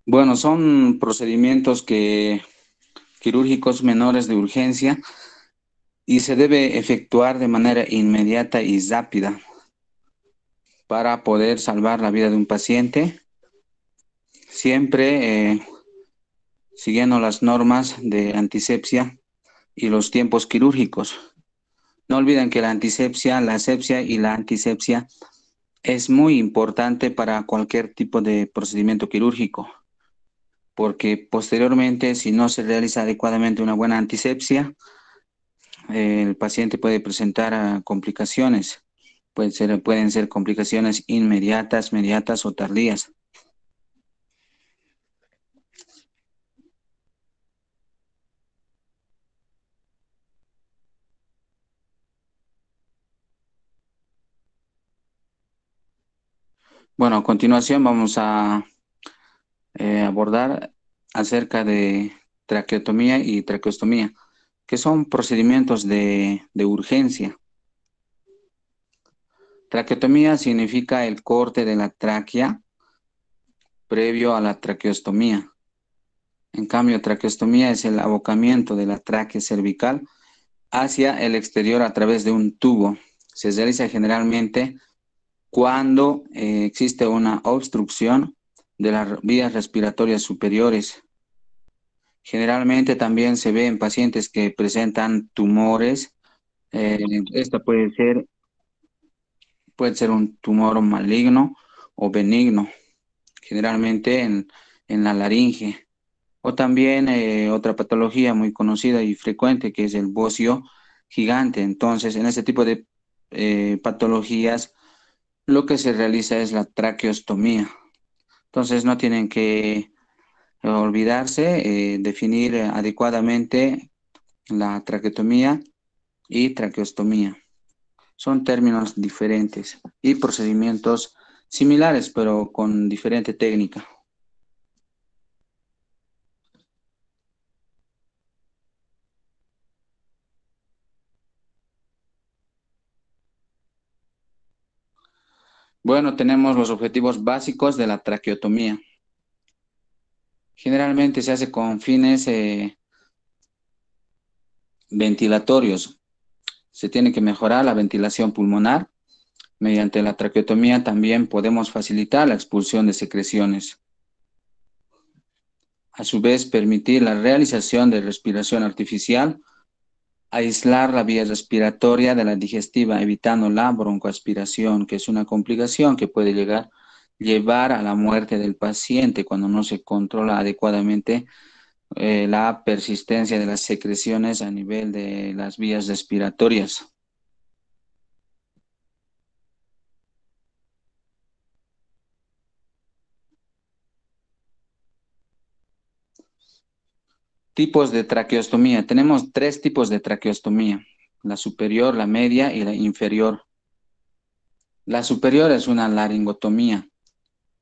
Bueno, son procedimientos quirúrgicos menores de urgencia y se debe efectuar de manera inmediata y rápida para poder salvar la vida de un paciente, siempre siguiendo las normas de antisepsia y los tiempos quirúrgicos. No olviden que la antisepsia, la asepsia y la antisepsia es muy importante para cualquier tipo de procedimiento quirúrgico, porque posteriormente, si no se realiza adecuadamente una buena antisepsia, el paciente puede presentar complicaciones. Pueden ser complicaciones inmediatas, mediatas o tardías. Bueno, a continuación vamos a abordar acerca de traqueotomía y traqueostomía, que son procedimientos de urgencia. Traqueotomía significa el corte de la tráquea previo a la traqueostomía. En cambio, traqueostomía es el abocamiento de la tráquea cervical hacia el exterior a través de un tubo. Se realiza generalmente cuando existe una obstrucción de las vías respiratorias superiores. Generalmente también se ve en pacientes que presentan tumores. Eh, Esta puede ser un tumor maligno o benigno, generalmente en la laringe. O también otra patología muy conocida y frecuente que es el bocio gigante. Entonces, en este tipo de patologías, lo que se realiza es la traqueostomía. Entonces, no tienen que olvidarse, definir adecuadamente la traqueotomía y traqueostomía. Son términos diferentes y procedimientos similares, pero con diferente técnica. Bueno, tenemos los objetivos básicos de la traqueotomía. Generalmente se hace con fines ventilatorios. Se tiene que mejorar la ventilación pulmonar. Mediante la traqueotomía también podemos facilitar la expulsión de secreciones. A su vez, permitir la realización de respiración artificial, aislar la vía respiratoria de la digestiva, evitando la broncoaspiración, que es una complicación que puede llevar a la muerte del paciente cuando no se controla adecuadamente la persistencia de las secreciones a nivel de las vías respiratorias. Tipos de traqueostomía. Tenemos tres tipos de traqueostomía: la superior, la media y la inferior. La superior es una laringotomía,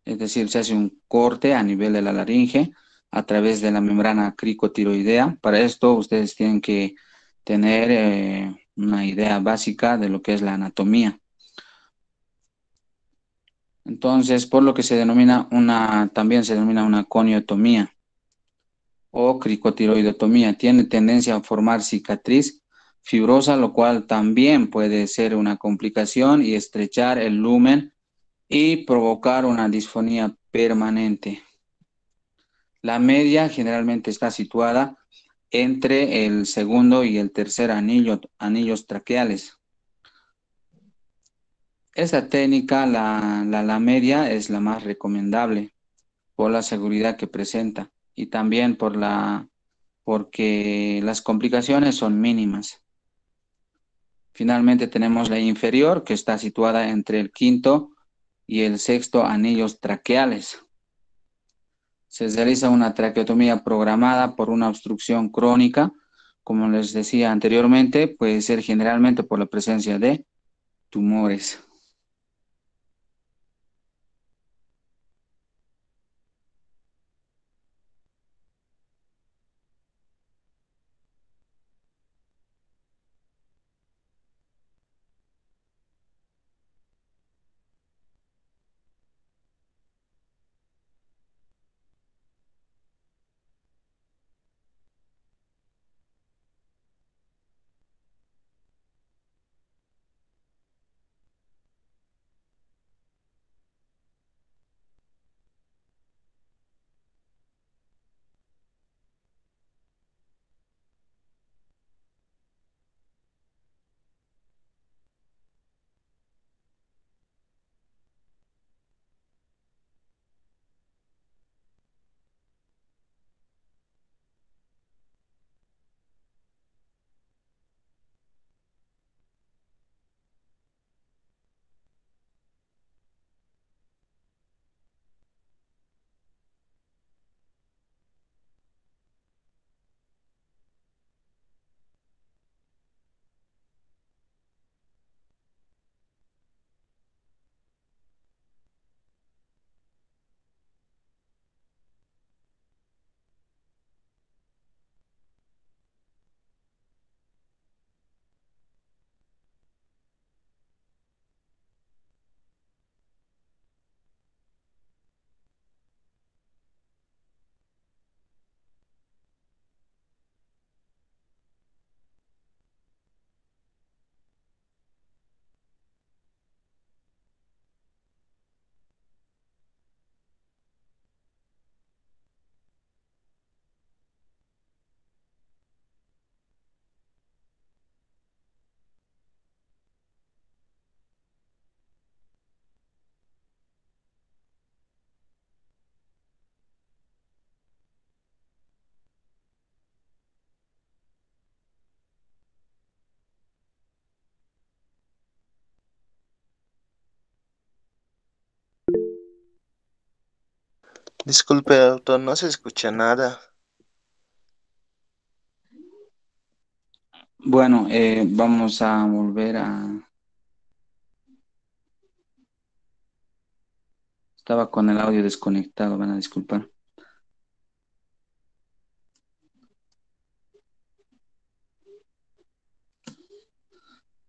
es decir, se hace un corte a nivel de la laringe a través de la membrana cricotiroidea. Para esto, ustedes tienen que tener una idea básica de lo que es la anatomía. Entonces, por lo que también se denomina una coniotomía o cricotiroidotomía. Tiene tendencia a formar cicatriz fibrosa, lo cual también puede ser una complicación y estrechar el lumen y provocar una disfonía permanente. La media generalmente está situada entre el segundo y el tercer anillos traqueales. Esa técnica, la media, es la más recomendable por la seguridad que presenta y también porque las complicaciones son mínimas. Finalmente tenemos la inferior, que está situada entre el quinto y el sexto anillos traqueales. Se realiza una traqueotomía programada por una obstrucción crónica. Como les decía anteriormente, puede ser generalmente por la presencia de tumores. Disculpe, doctor, no se escucha nada. Bueno, vamos a volver a... Estaba con el audio desconectado, van a disculpar.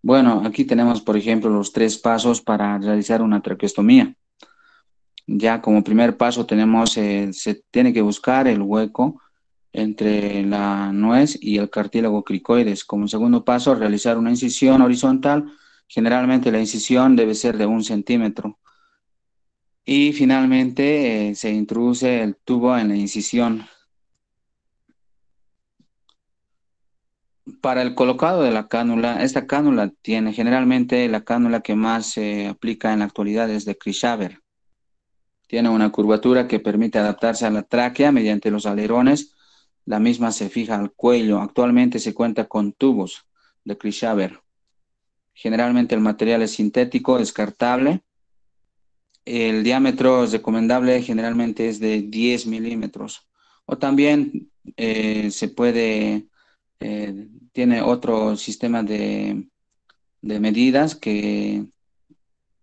Bueno, aquí tenemos, por ejemplo, los tres pasos para realizar una traqueostomía. Ya como primer paso tenemos, se tiene que buscar el hueco entre la nuez y el cartílago cricoides. Como segundo paso, realizar una incisión horizontal. Generalmente la incisión debe ser de 1 centímetro. Y finalmente se introduce el tubo en la incisión. Para el colocado de la cánula, esta cánula tiene generalmente la cánula que más se aplica en la actualidad es de Krishaber. Tiene una curvatura que permite adaptarse a la tráquea mediante los alerones. La misma se fija al cuello. Actualmente se cuenta con tubos de Krishaber. Generalmente el material es sintético, descartable. El diámetro recomendable generalmente es de 10 milímetros. O también se puede, tiene otro sistema de medidas que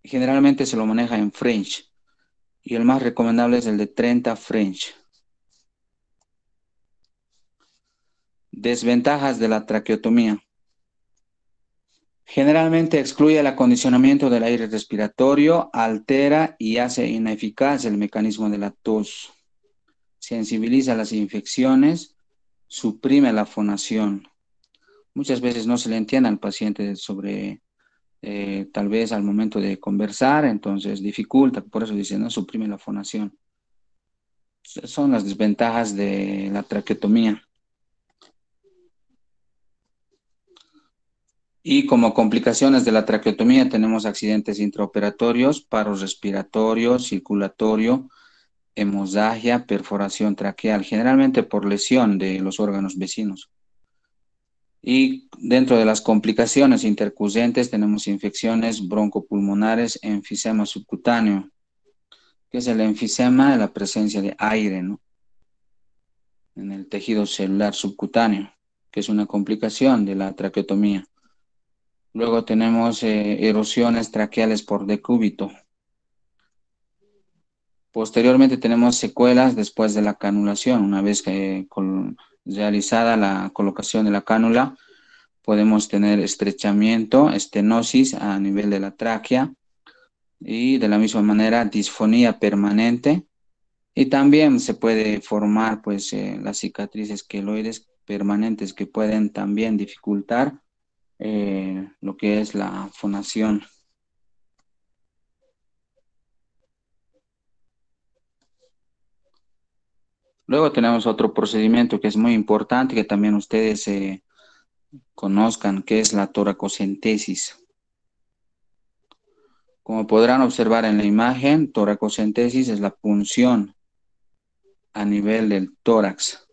generalmente se lo maneja en French. Y el más recomendable es el de 30 French. Desventajas de la traqueotomía. Generalmente excluye el acondicionamiento del aire respiratorio, altera y hace ineficaz el mecanismo de la tos, sensibiliza las infecciones, suprime la fonación. Muchas veces no se le entiende al paciente sobre, tal vez al momento de conversar, entonces dificulta, por eso dice, no suprime la fonación. Son las desventajas de la traqueotomía. Y como complicaciones de la traqueotomía tenemos accidentes intraoperatorios, paro respiratorio, circulatorio, hemorragia, perforación traqueal, generalmente por lesión de los órganos vecinos. Y dentro de las complicaciones intercurrentes tenemos infecciones broncopulmonares, enfisema subcutáneo, que es el enfisema de la presencia de aire, ¿no? En el tejido celular subcutáneo, que es una complicación de la traqueotomía. Luego tenemos erosiones traqueales por decúbito. Posteriormente tenemos secuelas después de la canulación. Una vez que realizada la colocación de la cánula, podemos tener estrechamiento, estenosis a nivel de la tráquea y de la misma manera disfonía permanente. Y también se puede formar pues las cicatrices queloides permanentes que pueden también dificultar lo que es la fonación. Luego tenemos otro procedimiento que es muy importante, que también ustedes conozcan, que es la toracocentesis. Como podrán observar en la imagen, toracocentesis es la punción a nivel del tórax.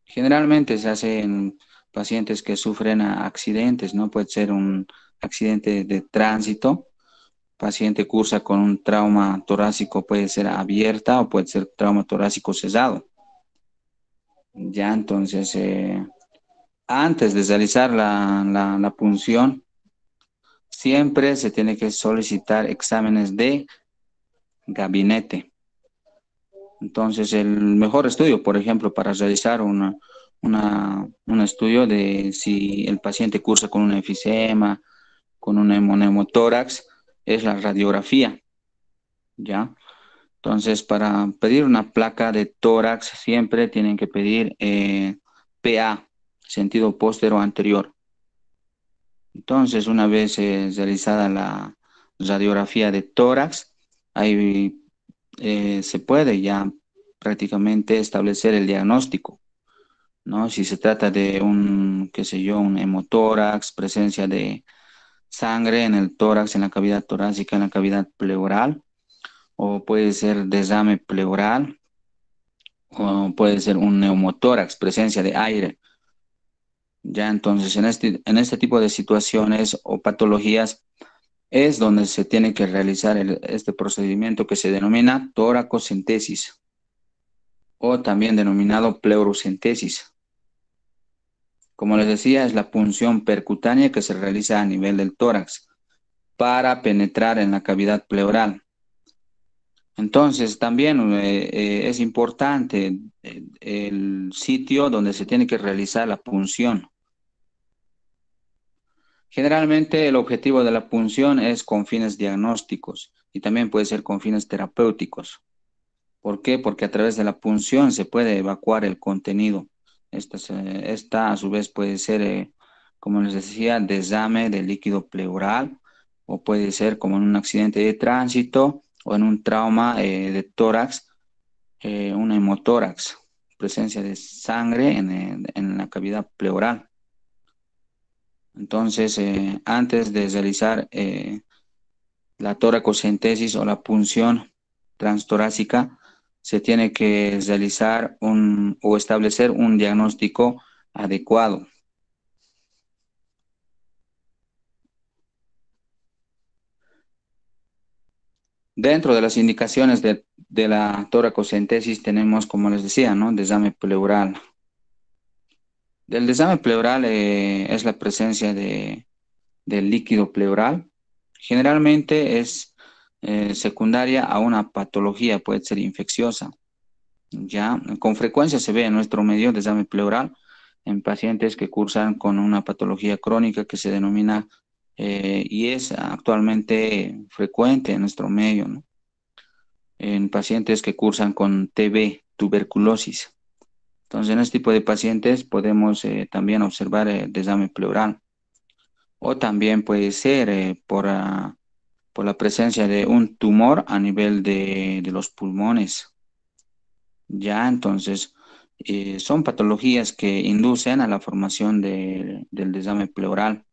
Generalmente se hace en pacientes que sufren accidentes, ¿no? Puede ser un accidente de tránsito, paciente cursa con un trauma torácico, puede ser abierta o puede ser trauma torácico cesado. Ya, entonces, antes de realizar la punción, siempre se tiene que solicitar exámenes de gabinete. Entonces, el mejor estudio, por ejemplo, para realizar un estudio de si el paciente cursa con un enfisema, con un hemoneumotórax, es la radiografía, ¿ya? Entonces, para pedir una placa de tórax, siempre tienen que pedir PA, sentido póstero anterior. Entonces, una vez realizada la radiografía de tórax, ahí se puede ya prácticamente establecer el diagnóstico, ¿no? Si se trata de un, qué sé yo, un hemotórax, presencia de sangre en el tórax, en la cavidad torácica, en la cavidad pleural, o puede ser desame pleural, o puede ser un neumotórax, presencia de aire. Ya entonces, en este tipo de situaciones o patologías, es donde se tiene que realizar este procedimiento que se denomina toracocentesis o también denominado pleurocentesis. Como les decía, es la punción percutánea que se realiza a nivel del tórax para penetrar en la cavidad pleural. Entonces, también es importante el sitio donde se tiene que realizar la punción. Generalmente el objetivo de la punción es con fines diagnósticos y también puede ser con fines terapéuticos. ¿Por qué? Porque a través de la punción se puede evacuar el contenido. Esta a su vez puede ser, como les decía, desame del líquido pleural o puede ser como en un accidente de tránsito o en un trauma de tórax, un hemotórax, presencia de sangre en la cavidad pleural. Entonces, antes de realizar la toracocentesis o la punción transtorácica, se tiene que realizar o establecer un diagnóstico adecuado. Dentro de las indicaciones de la toracocentesis tenemos, como les decía, ¿no? Desame pleural. Del desame pleural es la presencia del líquido pleural. Generalmente es secundaria a una patología, puede ser infecciosa. Ya, con frecuencia se ve en nuestro medio desame pleural en pacientes que cursan con una patología crónica que se denomina y es actualmente frecuente en nuestro medio, ¿no? En pacientes que cursan con TB, tuberculosis. Entonces, en este tipo de pacientes podemos también observar desame pleural o también puede ser por la presencia de un tumor a nivel de los pulmones. Ya, entonces, son patologías que inducen a la formación del desame pleural.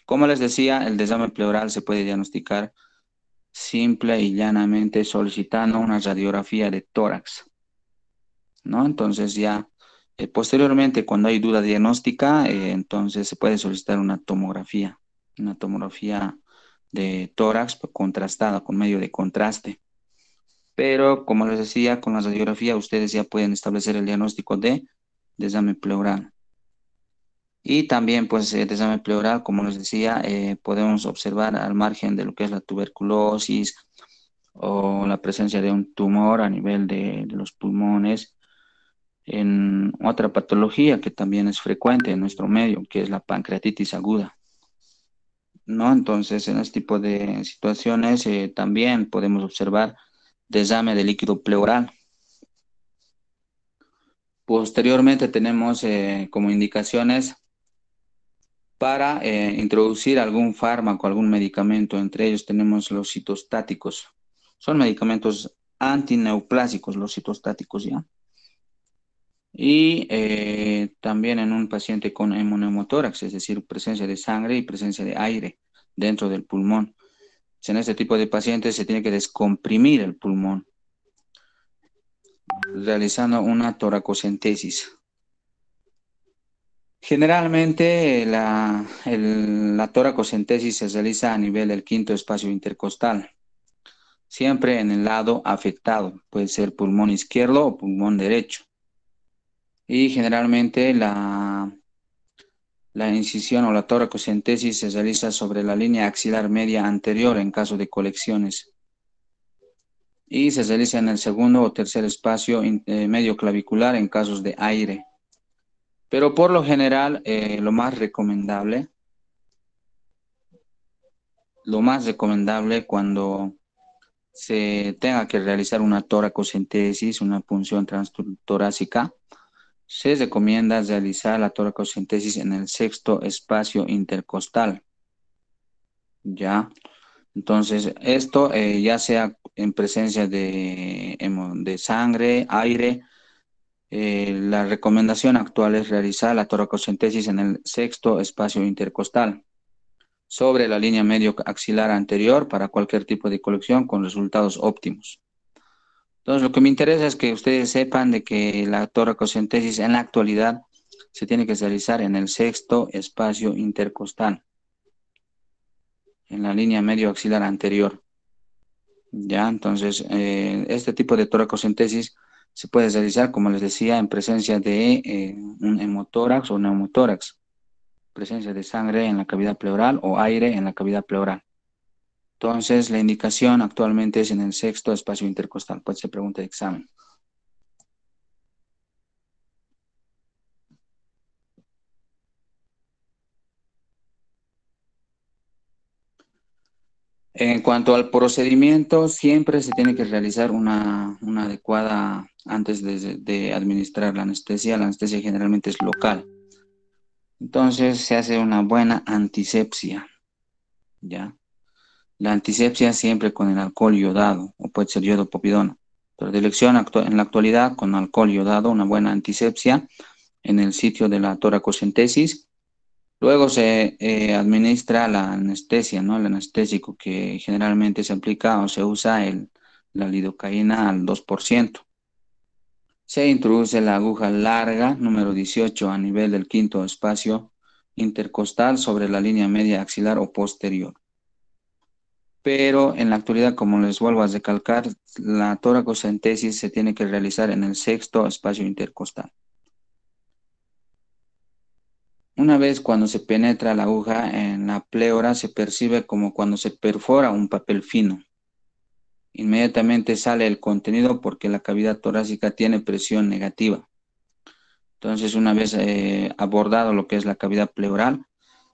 Como les decía, el desame pleural se puede diagnosticar simple y llanamente solicitando una radiografía de tórax, ¿no? Entonces ya posteriormente, cuando hay duda diagnóstica, entonces se puede solicitar una tomografía de tórax contrastada con medio de contraste. Pero, como les decía, con la radiografía ustedes ya pueden establecer el diagnóstico de desame pleural. Y también, pues, desame pleural, como les decía, podemos observar al margen de lo que es la tuberculosis o la presencia de un tumor a nivel de los pulmones, en otra patología que también es frecuente en nuestro medio, que es la pancreatitis aguda, ¿no? Entonces, en este tipo de situaciones también podemos observar desame de líquido pleural. Posteriormente tenemos como indicaciones para introducir algún fármaco, algún medicamento. Entre ellos tenemos los citostáticos. Son medicamentos antineoplásicos, los citostáticos, ¿ya? Y también en un paciente con hemoneumotórax, es decir, presencia de sangre y presencia de aire dentro del pulmón. En este tipo de pacientes se tiene que descomprimir el pulmón, realizando una toracocentesis. Generalmente la toracocentesis se realiza a nivel del quinto espacio intercostal, siempre en el lado afectado, puede ser pulmón izquierdo o pulmón derecho. Y generalmente la incisión o la toracocentesis se realiza sobre la línea axilar media anterior en caso de colecciones y se realiza en el segundo o tercer espacio medio clavicular en casos de aire. Pero por lo general, lo más recomendable cuando se tenga que realizar una toracocentesis, una punción transtorácica, se recomienda realizar la toracocentesis en el sexto espacio intercostal, ¿ya? Entonces, esto ya sea en presencia de sangre, aire, la recomendación actual es realizar la toracocentesis en el sexto espacio intercostal, sobre la línea medio axilar anterior para cualquier tipo de colección con resultados óptimos. Entonces, lo que me interesa es que ustedes sepan de que la toracocentesis en la actualidad se tiene que realizar en el sexto espacio intercostal. en la línea medio axilar anterior. Ya, entonces, este tipo de toracocentesis se puede realizar, como les decía, en presencia de un hemotórax o neumotórax, presencia de sangre en la cavidad pleural o aire en la cavidad pleural. Entonces, la indicación actualmente es en el sexto espacio intercostal. Pues se pregunta de examen. En cuanto al procedimiento, siempre se tiene que realizar una adecuada, antes de administrar la anestesia generalmente es local. Entonces se hace una buena antisepsia, ¿ya? La antisepsia siempre con el alcohol yodado, o puede ser yodo povidona. Pero de elección en la actualidad con alcohol yodado, una buena antisepsia en el sitio de la toracocentesis. Luego se administra la anestesia, ¿no? El anestésico que generalmente se aplica o se usa la lidocaína al 2%. Se introduce la aguja larga, número 18, a nivel del quinto espacio intercostal sobre la línea media axilar o posterior. Pero en la actualidad, como les vuelvo a recalcar, la toracocentesis se tiene que realizar en el sexto espacio intercostal. Una vez cuando se penetra la aguja en la pleura, se percibe como cuando se perfora un papel fino. Inmediatamente sale el contenido porque la cavidad torácica tiene presión negativa. Entonces, una vez abordado lo que es la cavidad pleural,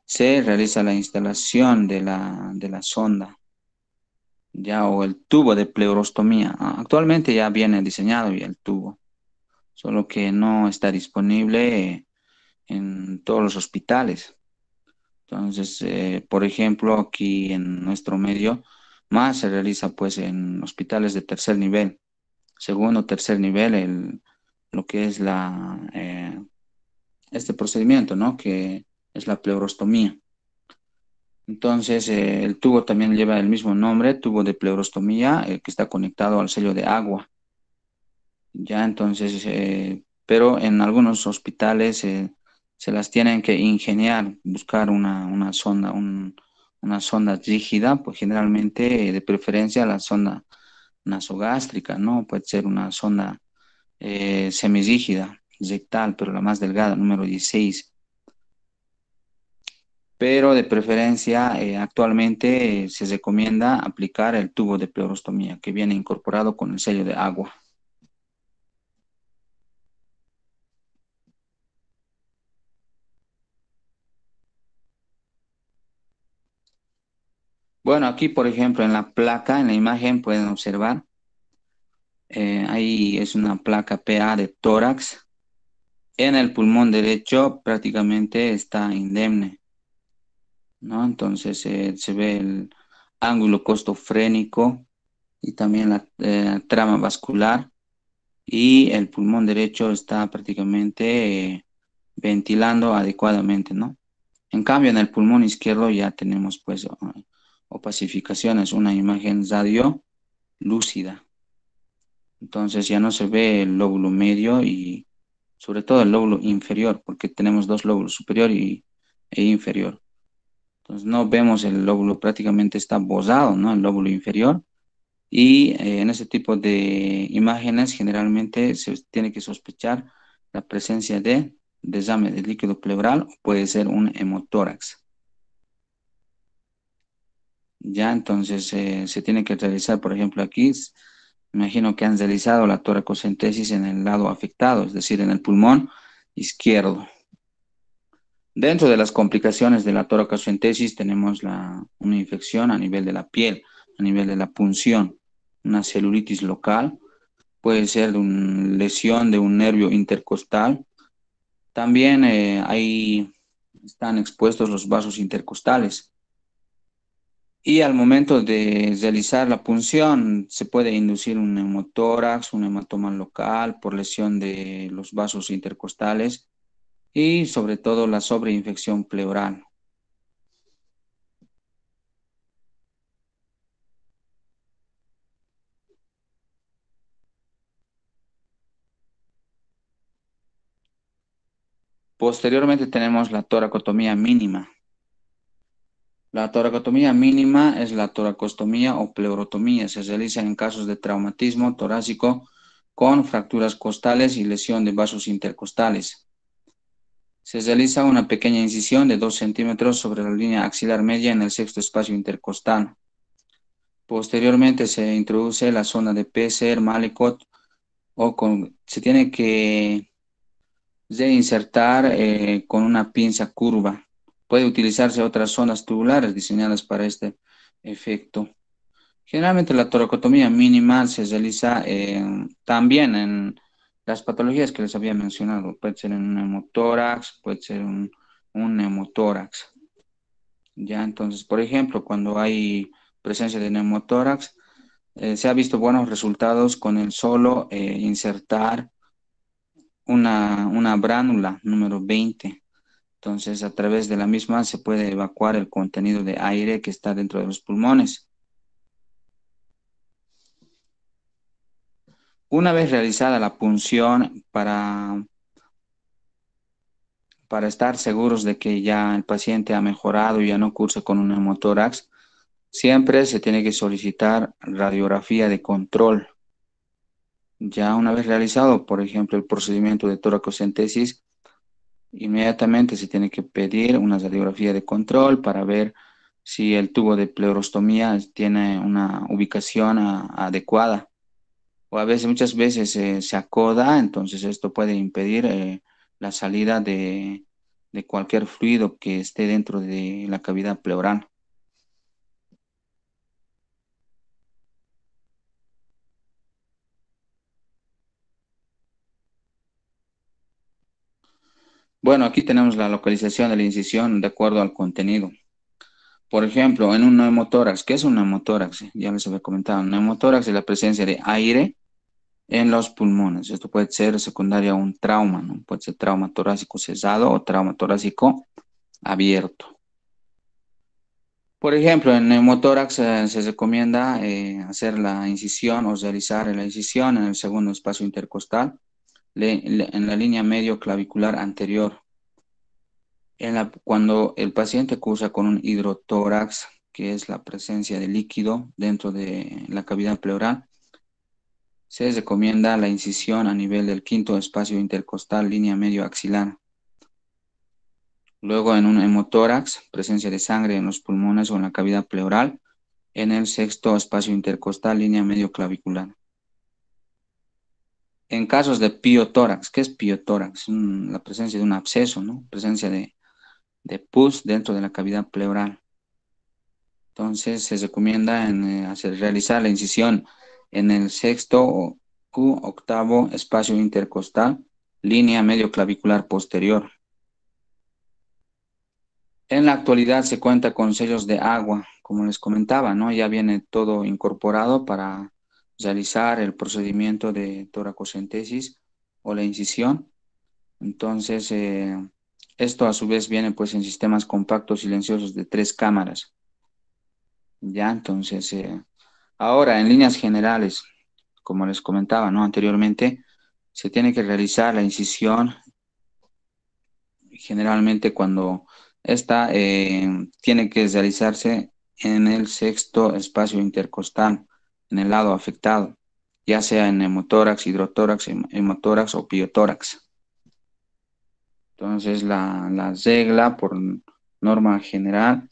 se realiza la instalación de la sonda, ya, o el tubo de pleurostomía. Actualmente ya viene diseñado ya el tubo, solo que no está disponible en todos los hospitales. Entonces, por ejemplo, aquí en nuestro medio, más se realiza pues en hospitales de tercer nivel, segundo, tercer nivel, lo que es este procedimiento, ¿no? Que es la pleurostomía. Entonces, el tubo también lleva el mismo nombre, tubo de pleurostomía, que está conectado al sello de agua. Ya, entonces, pero en algunos hospitales se las tienen que ingeniar, buscar una sonda, una sonda rígida, pues generalmente de preferencia la sonda nasogástrica, ¿no? Puede ser una sonda semirrígida, rectal, pero la más delgada, número 16. Pero de preferencia actualmente se recomienda aplicar el tubo de pleurostomía que viene incorporado con el sello de agua. Bueno, aquí, por ejemplo, en la placa, en la imagen pueden observar, ahí es una placa PA de tórax. En el pulmón derecho prácticamente está indemne, ¿no? Entonces se ve el ángulo costofrénico y también la trama vascular y el pulmón derecho está prácticamente ventilando adecuadamente, ¿no? En cambio, en el pulmón izquierdo ya tenemos pues opacificaciones, una imagen radio lúcida. Entonces ya no se ve el lóbulo medio y sobre todo el lóbulo inferior, porque tenemos dos lóbulos, superior e inferior. Entonces no vemos el lóbulo, prácticamente está borrado, ¿no? El lóbulo inferior. Y en ese tipo de imágenes generalmente se tiene que sospechar la presencia de desame de líquido pleural o puede ser un hemotórax. Ya, entonces se tiene que realizar, por ejemplo, aquí, imagino que han realizado la toracocentesis en el lado afectado, es decir, en el pulmón izquierdo. Dentro de las complicaciones de la toracocentesis tenemos una infección a nivel de la piel, a nivel de la punción, una celulitis local, puede ser de una lesión de un nervio intercostal. También ahí están expuestos los vasos intercostales. Y al momento de realizar la punción, se puede inducir un neumotórax, un hematoma local por lesión de los vasos intercostales y sobre todo la sobreinfección pleural. Posteriormente tenemos la toracotomía mínima. La toracotomía mínima es la toracostomía o pleurotomía. Se realiza en casos de traumatismo torácico con fracturas costales y lesión de vasos intercostales. Se realiza una pequeña incisión de 2 centímetros sobre la línea axilar media en el sexto espacio intercostal. Posteriormente se introduce la zona de Pesser, Malecot se tiene que reinsertar con una pinza curva. Puede utilizarse otras zonas tubulares diseñadas para este efecto. Generalmente la toracotomía mínima se realiza también en las patologías que les había mencionado. Puede ser en un neumotórax, puede ser un neumotórax. Ya, entonces, por ejemplo, cuando hay presencia de neumotórax, se ha visto buenos resultados con el solo insertar una bránula número 20. Entonces, a través de la misma se puede evacuar el contenido de aire que está dentro de los pulmones. Una vez realizada la punción para estar seguros de que ya el paciente ha mejorado y ya no cursa con un neumotórax, siempre se tiene que solicitar radiografía de control. Ya una vez realizado, por ejemplo, el procedimiento de toracocentesis, inmediatamente se tiene que pedir una radiografía de control para ver si el tubo de pleurostomía tiene una ubicación adecuada. O a veces, muchas veces se acoda, entonces esto puede impedir la salida de cualquier fluido que esté dentro de la cavidad pleural. Bueno, aquí tenemos la localización de la incisión de acuerdo al contenido. Por ejemplo, en un neumotórax, ¿qué es un neumotórax? Ya les había comentado, un neumotórax es la presencia de aire en los pulmones. Esto puede ser secundario a un trauma, ¿no? Puede ser trauma torácico cesado o trauma torácico abierto. Por ejemplo, en neumotórax se recomienda hacer la incisión o realizar la incisión en el segundo espacio intercostal, en la línea medio clavicular anterior. Cuando el paciente cursa con un hidrotórax, que es la presencia de líquido dentro de la cavidad pleural, se recomienda la incisión a nivel del quinto espacio intercostal, línea medio axilar. Luego, en un hemotórax, presencia de sangre en los pulmones o en la cavidad pleural, en el sexto espacio intercostal, línea medio clavicular. En casos de piotórax, ¿qué es piotórax? La presencia de un absceso, ¿no? Presencia de pus dentro de la cavidad pleural. Entonces, se recomienda realizar la incisión en el sexto u octavo espacio intercostal, línea medio clavicular posterior. En la actualidad se cuenta con sellos de agua, como les comentaba, ¿no? Ya viene todo incorporado para realizar el procedimiento de toracocentesis o la incisión. Entonces, esto a su vez viene pues en sistemas compactos silenciosos de 3 cámaras. Ya, entonces, ahora en líneas generales, como les comentaba, ¿no? Anteriormente, se tiene que realizar la incisión generalmente cuando esta tiene que realizarse en el sexto espacio intercostal, en el lado afectado, ya sea en hemotórax, hidrotórax, hemotórax o piotórax. Entonces, la regla por norma general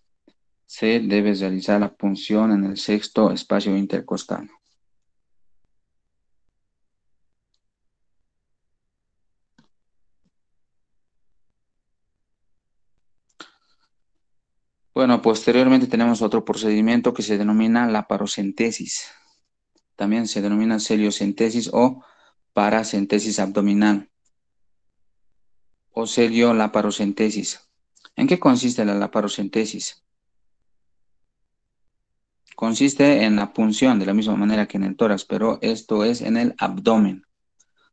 se debe realizar la punción en el sexto espacio intercostal. Bueno, posteriormente tenemos otro procedimiento que se denomina la parocentesis. También se denomina celiocentesis o paracentesis abdominal o celiolaparocentesis. ¿En qué consiste la laparocentesis? Consiste en la punción de la misma manera que en el tórax, pero esto es en el abdomen.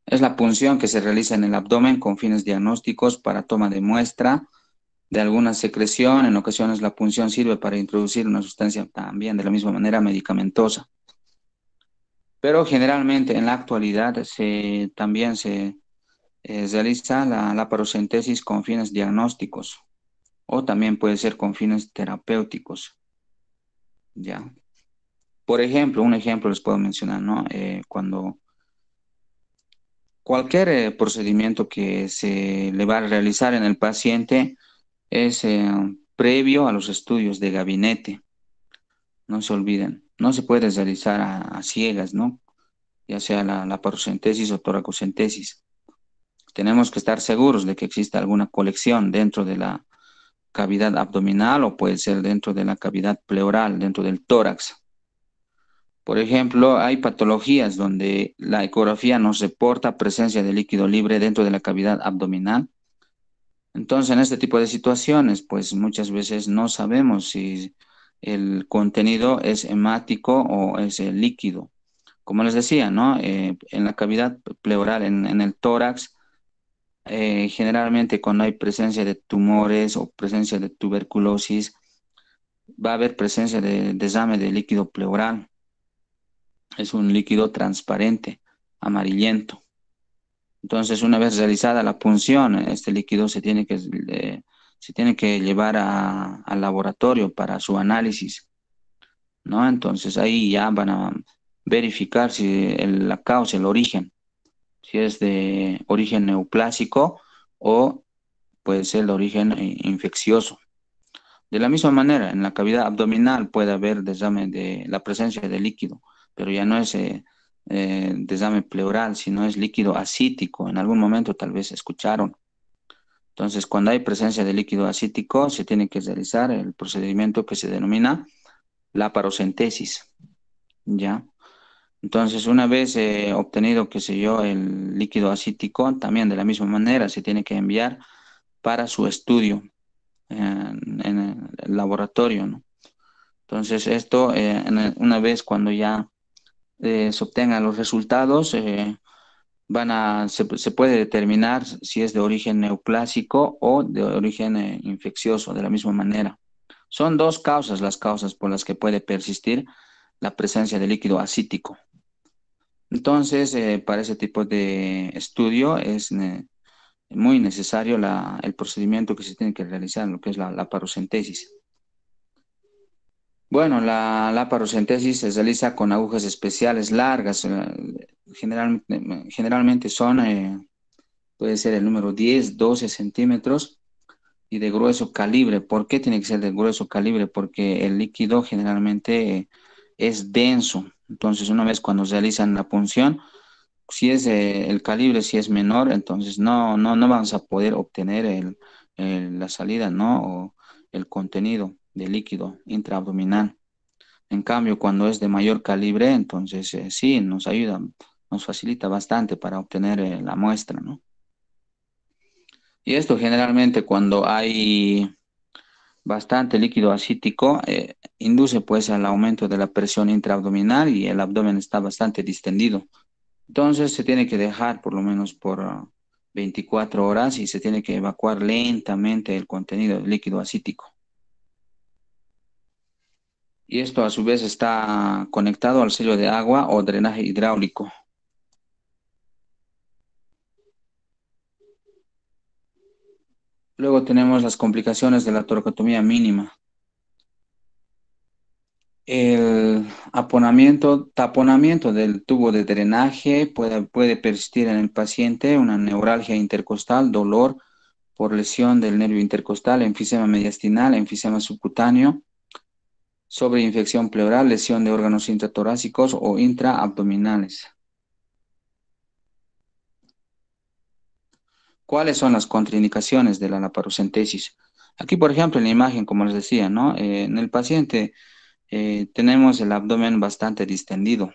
Es la punción que se realiza en el abdomen con fines diagnósticos para toma de muestra de alguna secreción. En ocasiones la punción sirve para introducir una sustancia también de la misma manera medicamentosa. Pero generalmente en la actualidad también se realiza la laparocentesis con fines diagnósticos. o también puede ser con fines terapéuticos, ¿ya? Por ejemplo, un ejemplo les puedo mencionar, ¿no? Cuando cualquier procedimiento que se le va a realizar en el paciente es previo a los estudios de gabinete, no se olviden. No se puede realizar a ciegas, ¿no? Ya sea la parocentesis o toracocentesis. Tenemos que estar seguros de que existe alguna colección dentro de la cavidad abdominal o puede ser dentro de la cavidad pleural, dentro del tórax. Por ejemplo, hay patologías donde la ecografía nos reporta presencia de líquido libre dentro de la cavidad abdominal. Entonces, en este tipo de situaciones, pues muchas veces no sabemos si el contenido es hemático o es líquido. Como les decía, ¿no? En la cavidad pleural, en el tórax, generalmente cuando hay presencia de tumores o presencia de tuberculosis, va a haber presencia de desame de líquido pleural. Es un líquido transparente, amarillento. Entonces, una vez realizada la punción, este líquido se tiene que llevar al laboratorio para su análisis, ¿no? Entonces, ahí ya van a verificar si la causa, el origen, si es de origen neoplásico o puede ser de origen infeccioso. De la misma manera, en la cavidad abdominal puede haber desame de la presencia de líquido, pero ya no es desame pleural, sino es líquido asítico. En algún momento tal vez escucharon. Entonces, cuando hay presencia de líquido asítico, se tiene que realizar el procedimiento que se denomina la parocentesis, ¿ya? Entonces, una vez obtenido, qué sé yo, el líquido asítico, también de la misma manera se tiene que enviar para su estudio en el laboratorio, ¿no? Entonces, esto, una vez cuando ya se obtengan los resultados, se puede determinar si es de origen neoplásico o de origen infeccioso, de la misma manera. Son dos causas las causas por las que puede persistir la presencia de líquido asítico. Entonces, para ese tipo de estudio es muy necesario el procedimiento que se tiene que realizar, lo que es la parocentesis. Bueno, la parocentesis se realiza con agujas especiales largas, generalmente son, puede ser el número 10, 12 centímetros y de grueso calibre. ¿Por qué tiene que ser de grueso calibre? Porque el líquido generalmente es denso. Entonces, una vez cuando realizan la punción, si es el calibre, si es menor, entonces no vamos a poder obtener la salida, ¿no? O el contenido de líquido intraabdominal. En cambio, cuando es de mayor calibre, entonces sí, nos ayuda, nos facilita bastante para obtener la muestra, ¿no? Y esto generalmente cuando hay bastante líquido asítico, induce pues al aumento de la presión intraabdominal y el abdomen está bastante distendido. Entonces se tiene que dejar por lo menos por 24 horas y se tiene que evacuar lentamente el contenido del líquido asítico. Y esto a su vez está conectado al sello de agua o drenaje hidráulico. Luego tenemos las complicaciones de la toracotomía mínima. El taponamiento del tubo de drenaje puede persistir en el paciente, una neuralgia intercostal, dolor por lesión del nervio intercostal, enfisema mediastinal, enfisema subcutáneo, sobreinfección pleural, lesión de órganos intratorácicos o intraabdominales. ¿Cuáles son las contraindicaciones de la laparocentesis? Aquí, por ejemplo, en la imagen, como les decía, ¿no? En el paciente tenemos el abdomen bastante distendido,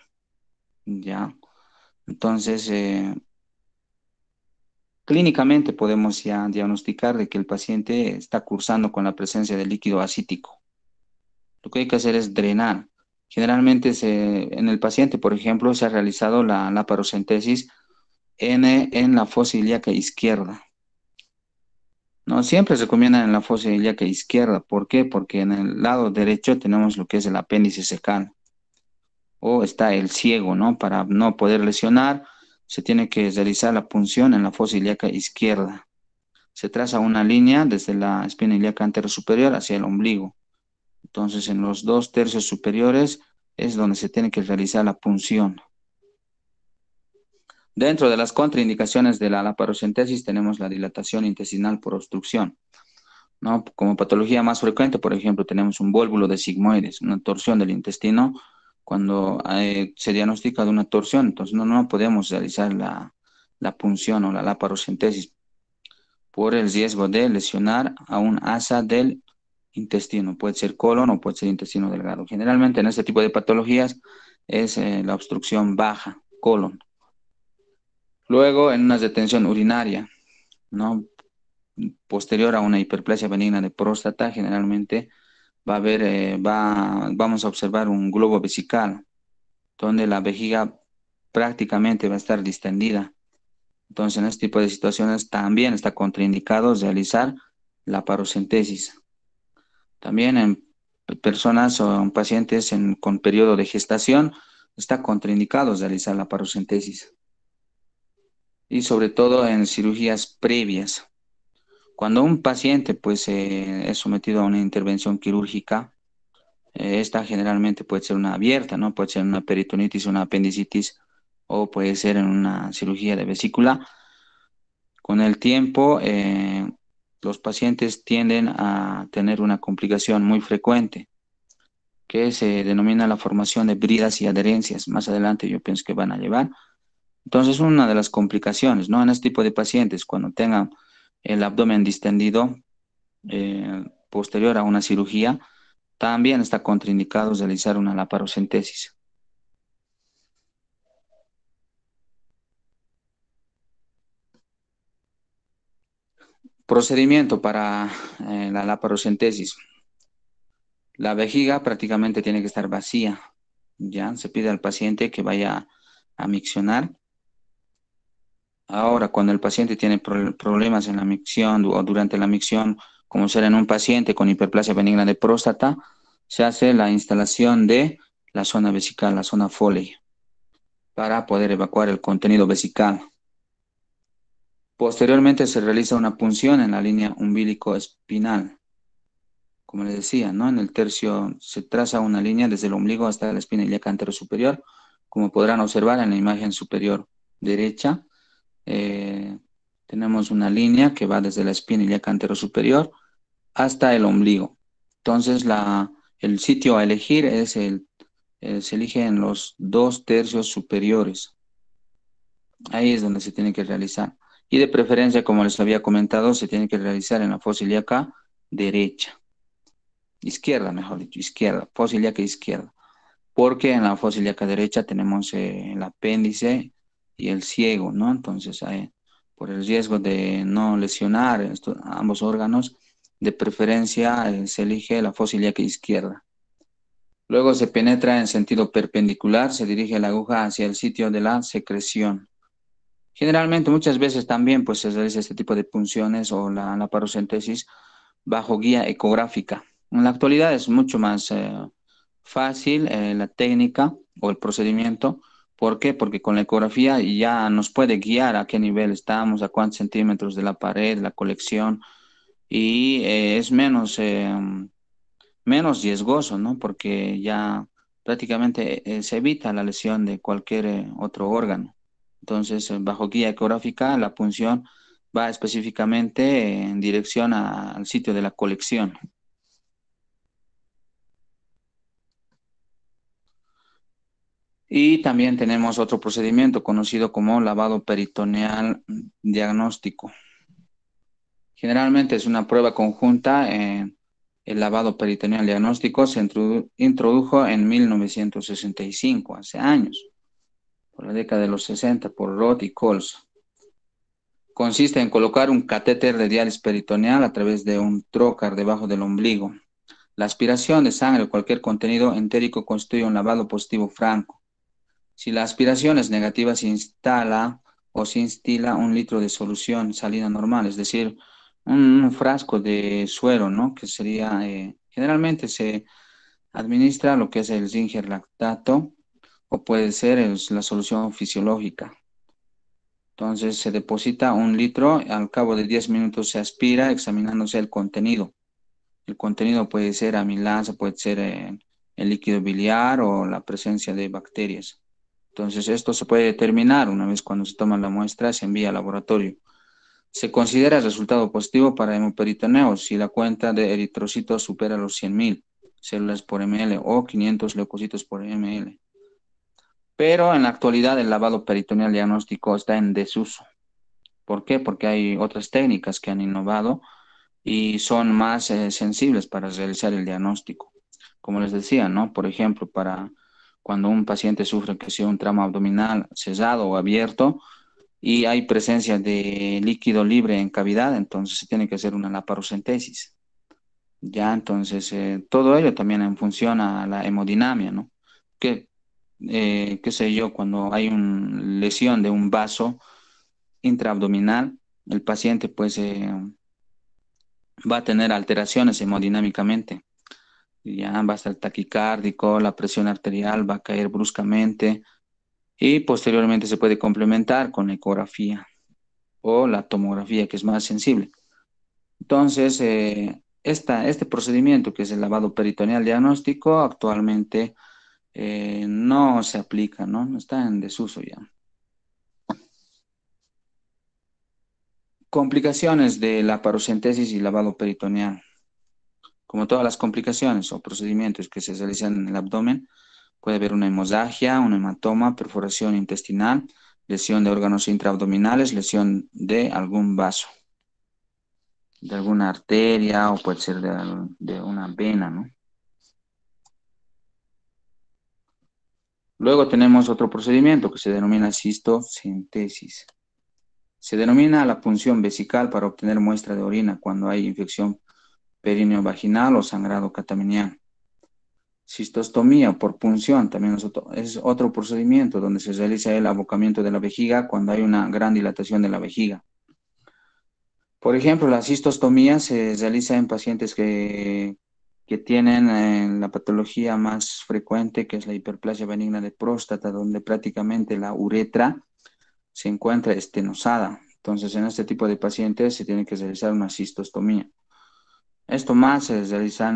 ¿ya? Entonces, clínicamente podemos ya diagnosticar de que el paciente está cursando con la presencia de líquido asítico. Lo que hay que hacer es drenar. Generalmente en el paciente, por ejemplo, se ha realizado la parocentesis en la fosa ilíaca izquierda. No, siempre se recomiendan en la fosa ilíaca izquierda. ¿Por qué? Porque en el lado derecho tenemos lo que es el apéndice secal o está el ciego, ¿no? Para no poder lesionar, se tiene que realizar la punción en la fosa ilíaca izquierda. se traza una línea desde la espina ilíaca anterior superior hacia el ombligo. Entonces, en los 2 tercios superiores es donde se tiene que realizar la punción. Dentro de las contraindicaciones de la laparocentesis tenemos la dilatación intestinal por obstrucción, ¿no? Como patología más frecuente, por ejemplo, tenemos un vólvulo de sigmoides, una torsión del intestino. Cuando se diagnostica de una torsión, entonces no podemos realizar la punción o la laparocentesis por el riesgo de lesionar a un asa del intestino. Puede ser colon o puede ser intestino delgado. Generalmente en este tipo de patologías es la obstrucción baja, colon. Luego, en una retención urinaria, ¿no? Posterior a una hiperplasia benigna de próstata, generalmente va a haber, vamos a observar un globo vesical, donde la vejiga prácticamente va a estar distendida. Entonces, en este tipo de situaciones también está contraindicado realizar la parocentesis. También en personas o en pacientes con periodo de gestación está contraindicado realizar la parocentesis. Y sobre todo en cirugías previas. Cuando un paciente pues, es sometido a una intervención quirúrgica, esta generalmente puede ser una abierta, ¿no? Puede ser una peritonitis, una apendicitis o puede ser en una cirugía de vesícula. Con el tiempo, los pacientes tienden a tener una complicación muy frecuente que se denomina la formación de bridas y adherencias. Más adelante yo pienso que van a llevar. Entonces, una de las complicaciones, ¿no? En este tipo de pacientes, cuando tengan el abdomen distendido posterior a una cirugía, también está contraindicado realizar una laparocentesis. Procedimiento para la laparocentesis. La vejiga prácticamente tiene que estar vacía, ¿ya? Se pide al paciente que vaya a miccionar. Ahora, cuando el paciente tiene problemas en la micción o durante la micción, como ser en un paciente con hiperplasia benigna de próstata, se hace la instalación de la zona vesical, la zona Foley, para poder evacuar el contenido vesical. Posteriormente se realiza una punción en la línea umbilico-espinal. Como les decía, ¿no? En el tercio se traza una línea desde el ombligo hasta la espina ilíaca anterosuperior, como podrán observar en la imagen superior derecha. eh, Tenemos una línea que va desde la espina ilíaca anterosuperior hasta el ombligo. Entonces, el sitio a elegir se elige en los 2 tercios superiores. Ahí es donde se tiene que realizar. Y de preferencia, como les había comentado, se tiene que realizar en la fosa ilíaca derecha. Izquierda, mejor dicho, izquierda, fosa ilíaca izquierda. Porque en la fosa ilíaca derecha tenemos el apéndice y el ciego, ¿no? Entonces, por el riesgo de no lesionar ambos órganos, de preferencia se elige la fosa ilíaca izquierda. Luego se penetra en sentido perpendicular, se dirige la aguja hacia el sitio de la secreción. Generalmente, muchas veces también pues, se realiza este tipo de punciones o la parocentesis bajo guía ecográfica. En la actualidad es mucho más fácil la técnica o el procedimiento. ¿Por qué? Porque con la ecografía ya nos puede guiar a qué nivel estamos, a cuántos centímetros de la pared, la colección, y es menos riesgoso, ¿no? Porque ya prácticamente se evita la lesión de cualquier otro órgano. Entonces, bajo guía ecográfica, la punción va específicamente en dirección al sitio de la colección. Y también tenemos otro procedimiento conocido como lavado peritoneal diagnóstico. Generalmente es una prueba conjunta. El lavado peritoneal diagnóstico se introdujo en 1965, hace años, por la década de los 60, por Roth y Coles. Consiste en colocar un catéter de diálisis peritoneal a través de un trocar debajo del ombligo. La aspiración de sangre o cualquier contenido entérico constituye un lavado positivo franco. Si la aspiración es negativa, se instala o se instila 1 litro de solución salina normal, es decir, un frasco de suero, ¿no? Que sería, generalmente se administra lo que es el Zinger lactato o puede ser la solución fisiológica. Entonces se deposita 1 litro, al cabo de 10 minutos se aspira examinándose el contenido. El contenido puede ser amilasa, puede ser el líquido biliar o la presencia de bacterias. Entonces esto se puede determinar una vez cuando se toma la muestra, se envía al laboratorio. Se considera el resultado positivo para hemoperitoneo si la cuenta de eritrocitos supera los 100.000 células por ml o 500 leucocitos por ml. Pero en la actualidad el lavado peritoneal diagnóstico está en desuso. ¿Por qué? Porque hay otras técnicas que han innovado y son más sensibles para realizar el diagnóstico. Como les decía, ¿no? Por ejemplo, para cuando un paciente sufre que sea un tramo abdominal cesado o abierto y hay presencia de líquido libre en cavidad, entonces se tiene que hacer una laparocentesis. Ya, entonces, todo ello también en función a la hemodinamia, ¿no? Que, qué sé yo, cuando hay una lesión de un vaso intraabdominal, el paciente pues va a tener alteraciones hemodinámicamente. Ya va a estar taquicárdico, la presión arterial va a caer bruscamente y posteriormente se puede complementar con la ecografía o la tomografía, que es más sensible. Entonces, este procedimiento, que es el lavado peritoneal diagnóstico, actualmente no se aplica, ¿no? No está en desuso ya. Complicaciones de la parocentesis y lavado peritoneal. Como todas las complicaciones o procedimientos que se realizan en el abdomen, puede haber una hemorragia, un hematoma, perforación intestinal, lesión de órganos intraabdominales, lesión de algún vaso, de alguna arteria o puede ser de una vena, ¿no? Luego tenemos otro procedimiento que se denomina cistocentesis. Se denomina la punción vesical para obtener muestra de orina cuando hay infección perineovaginal o sangrado catameniano. Cistostomía por punción también es otro procedimiento donde se realiza el abocamiento de la vejiga cuando hay una gran dilatación de la vejiga. Por ejemplo, la cistostomía se realiza en pacientes que tienen la patología más frecuente, que es la hiperplasia benigna de próstata, donde prácticamente la uretra se encuentra estenosada. Entonces, en este tipo de pacientes se tiene que realizar una cistostomía. Esto más se realiza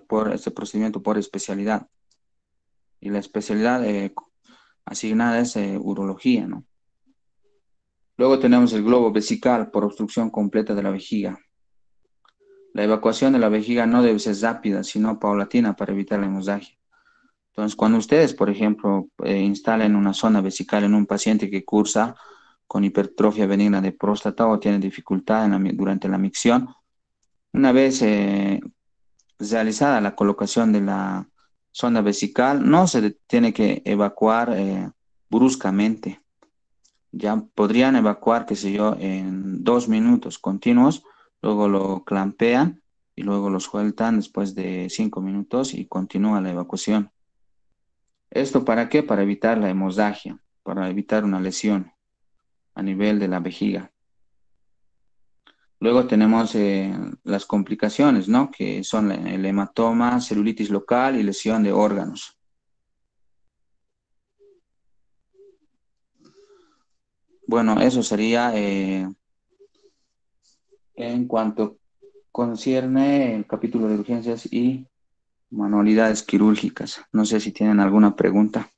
por este procedimiento por especialidad. Y la especialidad asignada es urología, ¿no? Luego tenemos el globo vesical por obstrucción completa de la vejiga. La evacuación de la vejiga no debe ser rápida, sino paulatina para evitar la hemorragia. Entonces, cuando ustedes, por ejemplo, instalen una zona vesical en un paciente que cursa con hipertrofia benigna de próstata o tiene dificultad durante la micción, una vez realizada la colocación de la sonda vesical, no se tiene que evacuar bruscamente. Ya podrían evacuar, qué sé yo, en 2 minutos continuos, luego lo clampean y luego lo sueltan después de 5 minutos y continúa la evacuación. ¿Esto para qué? Para evitar la hemorragia, para evitar una lesión a nivel de la vejiga. Luego tenemos las complicaciones, ¿no? Que son el hematoma, celulitis local y lesión de órganos. Bueno, eso sería en cuanto concierne el capítulo de urgencias y manualidades quirúrgicas. No sé si tienen alguna pregunta.